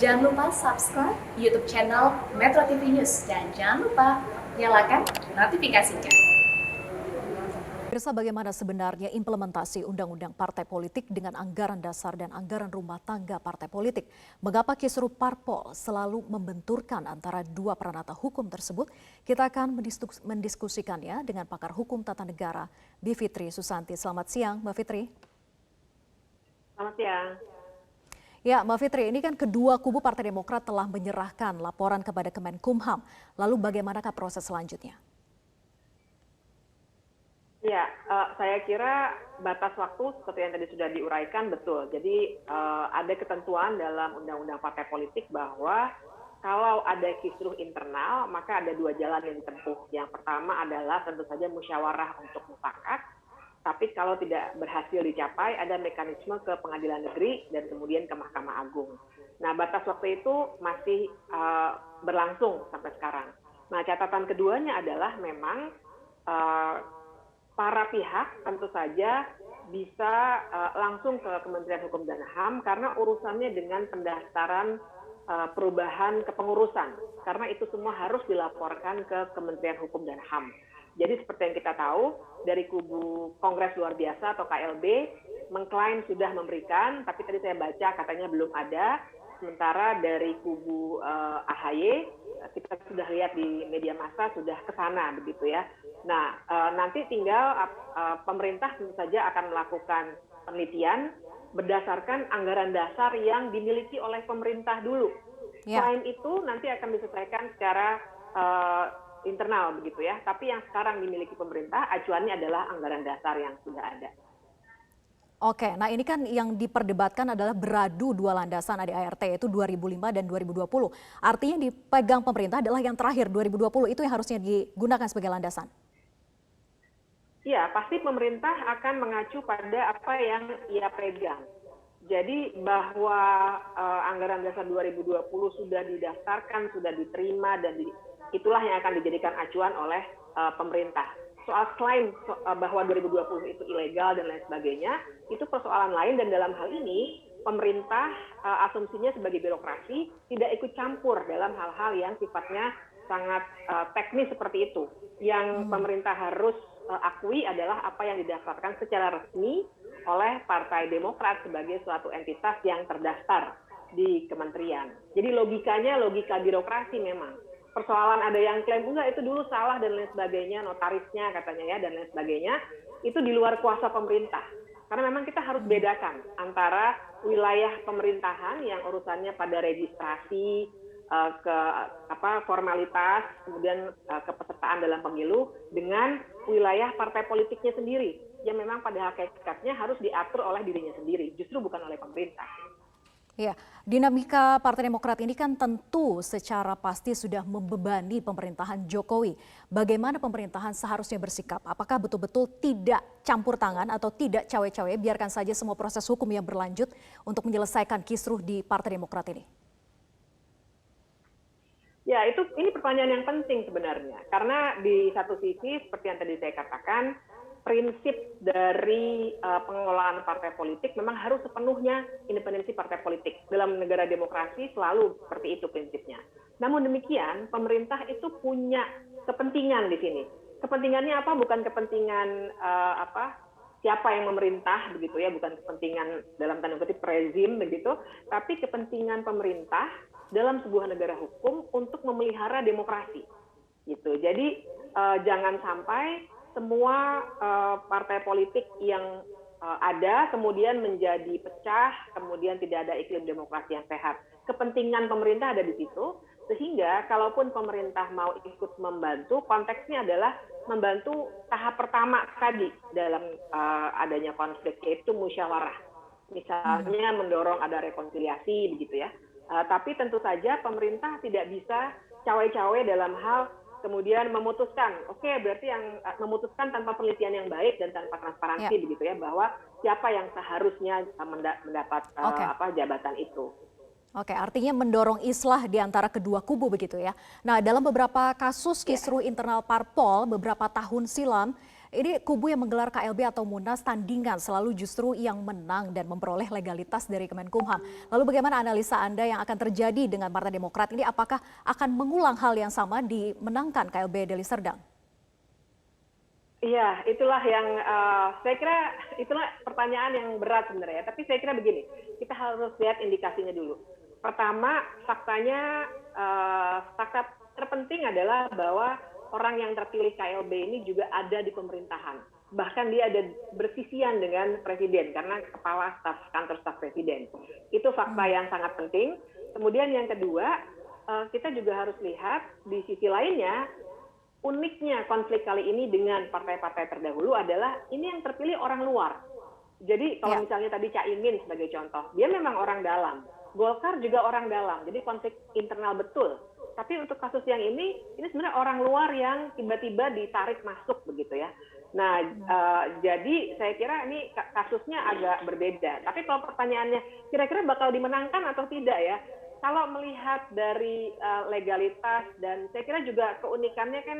Jangan lupa subscribe YouTube channel Metro TV News dan jangan lupa nyalakan notifikasinya. Pemirsa, bagaimana sebenarnya implementasi Undang-Undang Partai Politik dengan anggaran dasar dan anggaran rumah tangga partai politik? Mengapa kisruh parpol selalu membenturkan antara dua peranata hukum tersebut? Kita akan mendiskusikannya dengan pakar hukum tata negara, Bivitri Susanti. Selamat siang, Mbak Fitri. Selamat siang. Ya, Mbak Fitri, ini kan kedua kubu Partai Demokrat telah menyerahkan laporan kepada Kemenkumham. Lalu bagaimanakah proses selanjutnya? Ya, saya kira batas waktu seperti yang tadi sudah diuraikan betul. Jadi ada ketentuan dalam Undang-Undang Partai Politik bahwa kalau ada kisruh internal, maka ada dua jalan yang ditempuh. Yang pertama adalah tentu saja musyawarah untuk mufakat. Tapi kalau tidak berhasil dicapai, ada mekanisme ke Pengadilan Negeri dan kemudian ke Mahkamah Agung. Nah, batas waktu itu masih berlangsung sampai sekarang. Nah, catatan keduanya adalah memang para pihak tentu saja bisa langsung ke Kementerian Hukum dan HAM karena urusannya dengan pendaftaran perubahan kepengurusan. Karena itu semua harus dilaporkan ke Kementerian Hukum dan HAM. Jadi seperti yang kita tahu, dari kubu Kongres Luar Biasa atau KLB mengklaim sudah memberikan, tapi tadi saya baca katanya belum ada. Sementara dari kubu AHY, kita sudah lihat di media massa sudah ke sana begitu ya. Nah, nanti tinggal pemerintah tentu saja akan melakukan penelitian berdasarkan anggaran dasar yang dimiliki oleh pemerintah dulu. Ya. Selain itu nanti akan diselesaikan secara internal begitu ya. Tapi yang sekarang dimiliki pemerintah acuannya adalah anggaran dasar yang sudah ada. Oke, nah ini kan yang diperdebatkan adalah beradu dua landasan ADART yaitu 2005 dan 2020. Artinya yang dipegang pemerintah adalah yang terakhir 2020, itu yang harusnya digunakan sebagai landasan. Iya, pasti pemerintah akan mengacu pada apa yang ia pegang. Jadi bahwa anggaran dasar 2020 sudah didaftarkan, sudah diterima dan itulah yang akan dijadikan acuan oleh pemerintah. Soal klaim bahwa 2020 itu ilegal dan lain sebagainya, itu persoalan lain dan dalam hal ini pemerintah asumsinya sebagai birokrasi tidak ikut campur dalam hal-hal yang sifatnya sangat teknis seperti itu. Yang pemerintah harus akui adalah apa yang didaftarkan secara resmi oleh Partai Demokrat sebagai suatu entitas yang terdaftar di kementerian. Jadi logikanya logika birokrasi memang. Persoalan ada yang klaim enggak itu dulu salah dan lain sebagainya, notarisnya katanya ya dan lain sebagainya, itu di luar kuasa pemerintah. Karena memang kita harus bedakan antara wilayah pemerintahan yang urusannya pada registrasi, ke formalitas, kemudian kepesertaan dalam pemilu dengan wilayah partai politiknya sendiri yang memang pada hakikatnya harus diatur oleh dirinya sendiri, justru bukan oleh pemerintah. Ya, dinamika Partai Demokrat ini kan tentu secara pasti sudah membebani pemerintahan Jokowi. Bagaimana pemerintahan seharusnya bersikap? Apakah betul-betul tidak campur tangan atau tidak cawe-cawe, biarkan saja semua proses hukum yang berlanjut untuk menyelesaikan kisruh di Partai Demokrat ini? Ya, ini pertanyaan yang penting sebenarnya. Karena di satu sisi, seperti yang tadi saya katakan, prinsip dari pengelolaan partai politik memang harus sepenuhnya independensi partai politik. Dalam negara demokrasi selalu seperti itu prinsipnya. Namun demikian, pemerintah itu punya kepentingan di sini. Kepentingannya apa? Bukan kepentingan siapa yang memerintah begitu ya, bukan kepentingan dalam tanda kutip rezim begitu, tapi kepentingan pemerintah dalam sebuah negara hukum untuk memelihara demokrasi. Gitu. Jadi jangan sampai semua partai politik yang ada kemudian menjadi pecah, kemudian tidak ada iklim demokrasi yang sehat. Kepentingan pemerintah ada di situ, sehingga kalaupun pemerintah mau ikut membantu, konteksnya adalah membantu tahap pertama tadi dalam adanya konflik, yaitu musyawarah. Misalnya mendorong ada rekonsiliasi begitu ya. Tapi tentu saja pemerintah tidak bisa cawe-cawe dalam hal kemudian memutuskan, berarti yang memutuskan tanpa penelitian yang baik dan tanpa transparansi begitu ya, bahwa siapa yang seharusnya mendapat jabatan itu. Oke, artinya mendorong islah di antara kedua kubu begitu ya. Nah, dalam beberapa kasus kisruh internal parpol beberapa tahun silam Ini kubu yang menggelar KLB atau Munas tandingan selalu justru yang menang dan memperoleh legalitas dari Kemenkumham. Lalu bagaimana analisa Anda yang akan terjadi dengan Partai Demokrat ini? Apakah akan mengulang hal yang sama dimenangkan KLB Deli Serdang? Iya, itulah yang saya kira itulah pertanyaan yang berat sebenarnya. Tapi saya kira begini, kita harus lihat indikasinya dulu. Pertama, fakta terpenting adalah bahwa orang yang terpilih KLB ini juga ada di pemerintahan. Bahkan dia ada bersisian dengan presiden karena kepala kantor staf presiden. Itu fakta yang sangat penting. Kemudian yang kedua, kita juga harus lihat di sisi lainnya, uniknya konflik kali ini dengan partai-partai terdahulu adalah ini yang terpilih orang luar. Jadi kalau misalnya tadi Cak Imin sebagai contoh, dia memang orang dalam. Golkar juga orang dalam, jadi konflik internal betul. Tapi untuk kasus yang ini sebenarnya orang luar yang tiba-tiba ditarik masuk begitu ya. Nah, jadi saya kira ini kasusnya agak berbeda. Tapi kalau pertanyaannya kira-kira bakal dimenangkan atau tidak ya? Kalau melihat dari legalitas dan saya kira juga keunikannya kan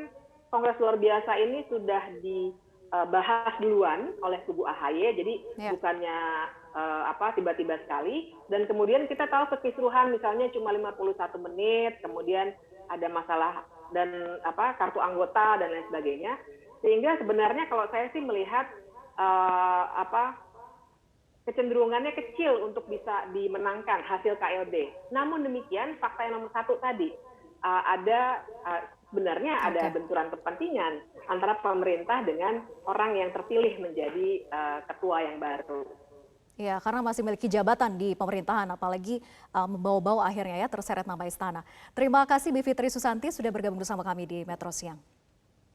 Kongres luar biasa ini sudah dibahas duluan oleh kubu AHY, jadi bukannya tiba-tiba sekali. Dan kemudian kita tahu kekisruhan misalnya cuma 51 menit, kemudian ada masalah dan kartu anggota dan lain sebagainya. Sehingga sebenarnya kalau saya sih melihat kecenderungannya kecil untuk bisa dimenangkan hasil KLB. Namun demikian fakta yang nomor satu tadi sebenarnya ada benturan kepentingan antara pemerintah dengan orang yang terpilih menjadi ketua yang baru. Ya, karena masih memiliki jabatan di pemerintahan, apalagi membawa-bawa akhirnya ya terseret nama istana. Terima kasih Bivitri Susanti sudah bergabung bersama kami di Metro Siang.